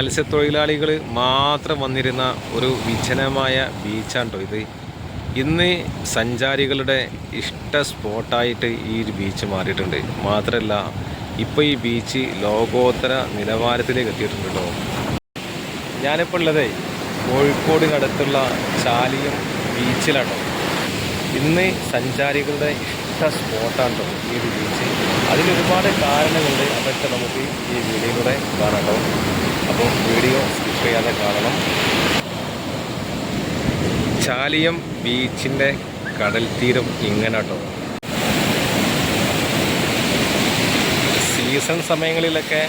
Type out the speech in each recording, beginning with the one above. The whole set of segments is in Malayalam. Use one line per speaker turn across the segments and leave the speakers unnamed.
മത്സ്യത്തൊഴിലാളികൾ മാത്രം വന്നിരുന്ന ഒരു വിജനമായ ബീച്ചാണ് കേട്ടോ ഇത്. ഇന്ന് സഞ്ചാരികളുടെ ഇഷ്ട സ്പോട്ടായിട്ട് ഈ ഒരു ബീച്ച് മാറിയിട്ടുണ്ട്. മാത്രമല്ല ഇപ്പോൾ ഈ ബീച്ച് ലോകോത്തര നിലവാരത്തിലേക്ക് എത്തിയിട്ടുണ്ട് കേട്ടോ. ഞാനിപ്പോൾ ഉള്ളത് കോഴിക്കോടിനടുത്തുള്ള ചാലിയം ബീച്ചിലാണ്. ഇന്ന് സഞ്ചാരികളുടെ ഇഷ്ട സ്പോട്ടാണ് കേട്ടോ ഈ ഒരു ബീച്ച്. അതിലൊരുപാട് കാരണങ്ങളുണ്ട്, അതൊക്കെ നമുക്ക് ഈ വീഡിയോയിലൂടെ കാണാം കേട്ടോ. അപ്പോൾ വീഡിയോ സ്കിപ്പ് ചെയ്യാതെ കാണണം. ചാലിയം ബീച്ചിൻ്റെ കടൽ തീരം ഇങ്ങനെ കേട്ടോ. സീസൺ സമയങ്ങളിലൊക്കെ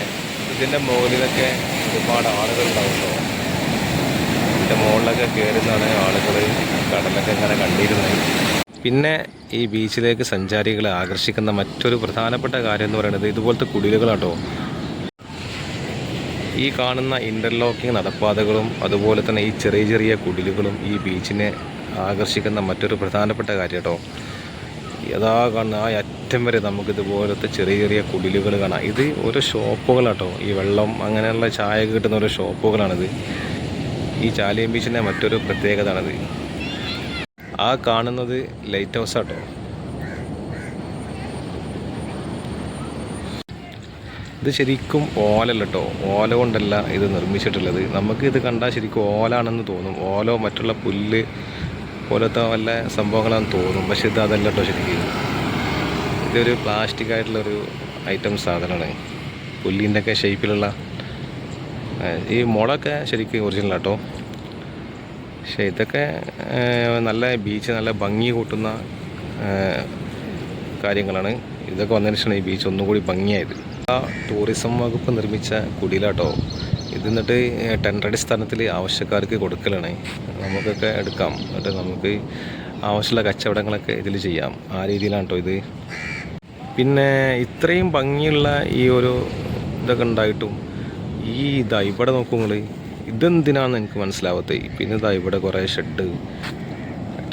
ഇതിൻ്റെ മുകളിലൊക്കെ ഒരുപാട് ആളുകളുണ്ടാവുമല്ലോ. ഇതിൻ്റെ മുകളിലൊക്കെ കയറുന്നതാണ് ആളുകൾ കടലൊക്കെ ഇങ്ങനെ കണ്ടിരുന്നത്. പിന്നെ ഈ ബീച്ചിലേക്ക് സഞ്ചാരികളെ ആകർഷിക്കുന്ന മറ്റൊരു പ്രധാനപ്പെട്ട കാര്യം എന്ന് പറയുന്നത് ഇതുപോലത്തെ കുടിലുകളാട്ടോ. ഈ കാണുന്ന ഇൻ്റർലോക്കിംഗ് നടപ്പാതകളും അതുപോലെ തന്നെ ഈ ചെറിയ ചെറിയ കുടിലുകളും ഈ ബീച്ചിനെ ആകർഷിക്കുന്ന മറ്റൊരു പ്രധാനപ്പെട്ട കാര്യം കേട്ടോ. യഥാ കാണുന്ന ആ അറ്റം വരെ നമുക്കിതുപോലത്തെ ചെറിയ ചെറിയ കുടിലുകൾ കാണാം. ഇത് ഓരോ ഷോപ്പുകളാട്ടോ. ഈ വെള്ളം അങ്ങനെയുള്ള ചായ കിട്ടുന്ന ഓരോ ഷോപ്പുകളാണിത്. ഈ ചാലിയം ബീച്ചിൻ്റെ മറ്റൊരു പ്രത്യേകതയാണിത്. ആ കാണുന്നത് ലൈറ്റ് ഹൗസ് ആട്ടോ. ഇത് ശരിക്കും ഓലല്ല കേട്ടോ. ഓല കൊണ്ടല്ല ഇത് നിർമ്മിച്ചിട്ടുള്ളത്. നമുക്ക് ഇത് കണ്ടാൽ ശരിക്കും ഓലാണെന്ന് തോന്നും. ഓലോ മറ്റുള്ള പുല്ല് പോലത്തെ വല്ല സംഭവങ്ങളാണെന്ന് തോന്നും. പക്ഷെ ഇത് അതല്ല കേട്ടോ. ശരിക്കും ഇതൊരു പ്ലാസ്റ്റിക് ആയിട്ടുള്ളൊരു ഐറ്റം സാധനമാണ്. പുല്ലിൻ്റെ ഒക്കെ ഷേപ്പിലുള്ള ഈ മുളയൊക്കെ ശരിക്കും ഒറിജിനൽ കേട്ടോ. പക്ഷേ ഇതൊക്കെ നല്ല ബീച്ച് നല്ല ഭംഗി കൂട്ടുന്ന കാര്യങ്ങളാണ്. ഇതൊക്കെ വന്നതിന് ശേഷമാണ് ഈ ബീച്ച് ഒന്നും കൂടി ഭംഗിയായത്. ആ ടൂറിസം വകുപ്പ് നിർമ്മിച്ച കുടിലാട്ടോ ഇത്. എന്നിട്ട് ടെൻഡർ അടിസ്ഥാനത്തിൽ ആവശ്യക്കാർക്ക് കൊടുക്കലാണ്. നമുക്കൊക്കെ എടുക്കാം, എന്നിട്ട് നമുക്ക് ആവശ്യമുള്ള കച്ചവടങ്ങളൊക്കെ ഇതിൽ ചെയ്യാം. ആ രീതിയിലാണ് കേട്ടോ ഇത്. പിന്നെ ഇത്രയും ഭംഗിയുള്ള ഈ ഒരു ഇതൊക്കെ ഉണ്ടായിട്ടും ഇവിടെ നോക്കൂ നിങ്ങൾ, ഇതെന്തിനാണെന്ന് എനിക്ക് മനസ്സിലാവാത്തത്. പിന്നെ ഇവിടെ കുറേ ഷെഡ്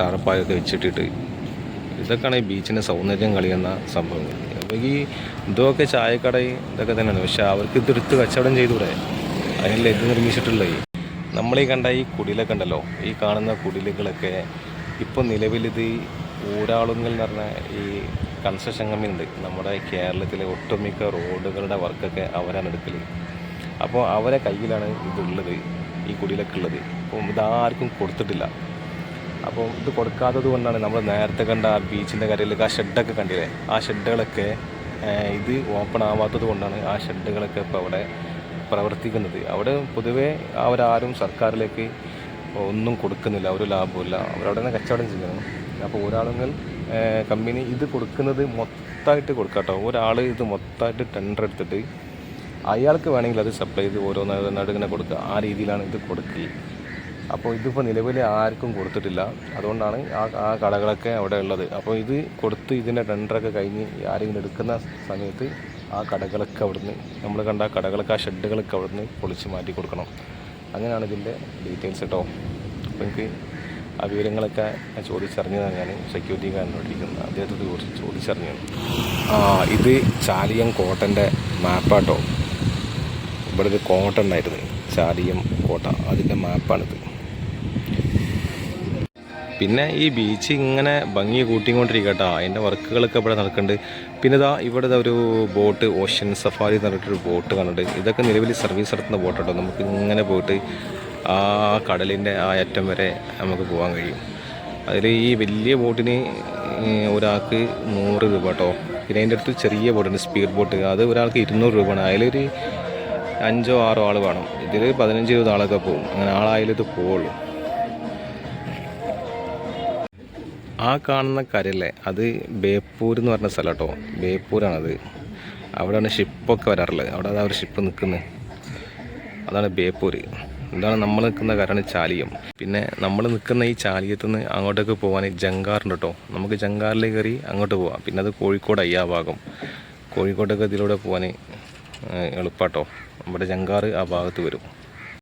ടാർപ്പായൊക്കെ വെച്ചിട്ടിട്ട് ഇതൊക്കെയാണ് ഈ ബീച്ചിൻ്റെ സൗന്ദര്യം കളിയുന്ന സംഭവങ്ങൾ. അപ്പോൾ ഈ ഇതൊക്കെ ചായക്കടയും ഇതൊക്കെ തന്നെയാണ്. പക്ഷെ അവർക്ക് ഇതെടുത്ത് കച്ചവടം ചെയ്തൂടെ? അതിനല്ല ഇത് നിർമ്മിച്ചിട്ടുള്ളത്. നമ്മളീ കണ്ട ഈ കുടിലൊക്കെ ഉണ്ടല്ലോ, ഈ കാണുന്ന കുടിലുകളൊക്കെ ഇപ്പോൾ നിലവിലിത് ഊരാളുങ്കൽ എന്ന് പറഞ്ഞ ഈ കൺസ്ട്രക്ഷൻ കമ്പനി ഉണ്ട്. നമ്മുടെ കേരളത്തിലെ ഒട്ടുമിക്ക റോഡുകളുടെ വർക്കൊക്കെ അവരാണ് എടുക്കൽ. അപ്പോൾ അവരെ കയ്യിലാണ് ഇതുള്ളത്, ഈ കുടിലൊക്കെ ഉള്ളത്. അപ്പം ഇതാർക്കും കൊടുത്തിട്ടില്ല. അപ്പോൾ ഇത് കൊടുക്കാത്തത് കൊണ്ടാണ് നമ്മൾ നേരത്തെ കണ്ട ആ ബീച്ചിൻ്റെ കരയിലേക്ക് ആ ഷെഡൊക്കെ കണ്ടില്ലേ, ആ ഷെഡുകളൊക്കെ ഇത് ഓപ്പൺ ആവാത്തത് കൊണ്ടാണ് ആ ഷെഡുകളൊക്കെ ഇപ്പോൾ അവിടെ പ്രവർത്തിക്കുന്നത്. അവിടെ പൊതുവേ അവരാരും സർക്കാരിലേക്ക് ഒന്നും കൊടുക്കുന്നില്ല, ഒരു ലാഭമില്ല. അവരവിടെ നിന്ന് കച്ചവടം ചെയ്യണം. അപ്പോൾ ഒരാളെങ്കിൽ കമ്പനി ഇത് കൊടുക്കുന്നത് മൊത്തമായിട്ട് കൊടുക്കാട്ടോ. ഒരാൾ ഇത് മൊത്തമായിട്ട് ടെൻഡർ എടുത്തിട്ട് അയാൾക്ക് വേണമെങ്കിൽ അത് സപ്ലൈ ചെയ്ത് ഓരോന്നിങ്ങനെ കൊടുക്കുക. ആ രീതിയിലാണ് ഇത് കൊടുക്കുക. അപ്പോൾ ഇതിപ്പോൾ നിലവിൽ ആർക്കും കൊടുത്തിട്ടില്ല. അതുകൊണ്ടാണ് ആ കടകളൊക്കെ അവിടെ ഉള്ളത്. അപ്പോൾ ഇത് കൊടുത്ത് ഇതിൻ്റെ ടെൻഡറൊക്കെ കഴിഞ്ഞ് ആരെങ്കിലും എടുക്കുന്ന സമയത്ത് ആ കടകളൊക്കെ അവിടുന്ന് നമ്മൾ കണ്ട ആ കടകളൊക്കെ ആ ഷെഡുകളൊക്കെ അവിടുന്ന് പൊളിച്ച് മാറ്റി കൊടുക്കണം. അങ്ങനെയാണ് ഇതിൻ്റെ ഡീറ്റെയിൽസ് കേട്ടോ. അപ്പോൾ എനിക്ക് ആ വിവരങ്ങളൊക്കെ ചോദിച്ചറിഞ്ഞതാണ് ഞാൻ സെക്യൂരിറ്റി ഗാർഡിനോടിരിക്കുന്നത്. അദ്ദേഹത്തോട് ചോദിച്ചറിഞ്ഞാണ്. ഇത് ചാലിയം കോട്ടൻ്റെ മാപ്പാട്ടോ. ഇവിടെ ഒരു കോട്ട ഉണ്ടായിരുന്നു, ചാലിയം കോട്ട, അതിൻ്റെ മാപ്പാണിത്. പിന്നെ ഈ ബീച്ച് ഇങ്ങനെ ഭംഗി കൂട്ടിക്കൊണ്ടിരിക്കട്ടോ. അതിൻ്റെ വർക്കുകളൊക്കെ ഇവിടെ നടക്കുന്നുണ്ട്. പിന്നെ ഇവിടെ ഒരു ബോട്ട്, ഓഷ്യൻ സഫാരി എന്ന് പറഞ്ഞിട്ടൊരു ബോട്ട് കാണുന്നുണ്ട്. ഇതൊക്കെ നിലവിൽ സർവീസ് നടത്തുന്ന ബോട്ടാട്ടോ. നമുക്ക് ഇങ്ങനെ പോയിട്ട് ആ കടലിൻ്റെ ആ അറ്റം വരെ നമുക്ക് പോകാൻ കഴിയും. അതിൽ ഈ വലിയ ബോട്ടിന് ഒരാൾക്ക് 100 രൂപ കേട്ടോ. പിന്നെ അതിൻ്റെ അടുത്ത് ചെറിയ ബോട്ടുണ്ട്, സ്പീഡ് ബോട്ട്, അത് ഒരാൾക്ക് 200 രൂപയാണ്. അതിലൊരു 5 or 6 ആൾ വേണം. ഇതിൽ 15-20 ആളൊക്കെ പോകും. അങ്ങനെ ആളായാലും ഇത് പോവുള്ളൂ. ആ കാണുന്ന കരയല്ലേ, അത് ബേപ്പൂർ എന്ന് പറഞ്ഞ സ്ഥലം കേട്ടോ. ബേപ്പൂരാണത്. അവിടെയാണ് ഷിപ്പൊക്കെ വരാറുള്ളത്. അവിടെ അതാ ഒരു ഷിപ്പ് നിൽക്കുന്നത്, അതാണ് ബേപ്പൂർ. എന്താണ് നമ്മൾ നിൽക്കുന്ന കരയാണ് ചാലിയം. പിന്നെ നമ്മൾ നിൽക്കുന്ന ഈ ചാലിയത്തു നിന്ന് അങ്ങോട്ടേക്ക് പോകാൻ ജങ്കാറുണ്ട് കേട്ടോ. നമുക്ക് ജങ്കാറിലേക്ക് കയറി അങ്ങോട്ട് പോവാം. പിന്നെ അത് കോഴിക്കോട് ആ ഭാഗം, കോഴിക്കോട്ടൊക്കെ ഇതിലൂടെ പോകാൻ എളുപ്പാട്ടോ. നമ്മുടെ ജങ്കാറ് ആ ഭാഗത്ത് വരും.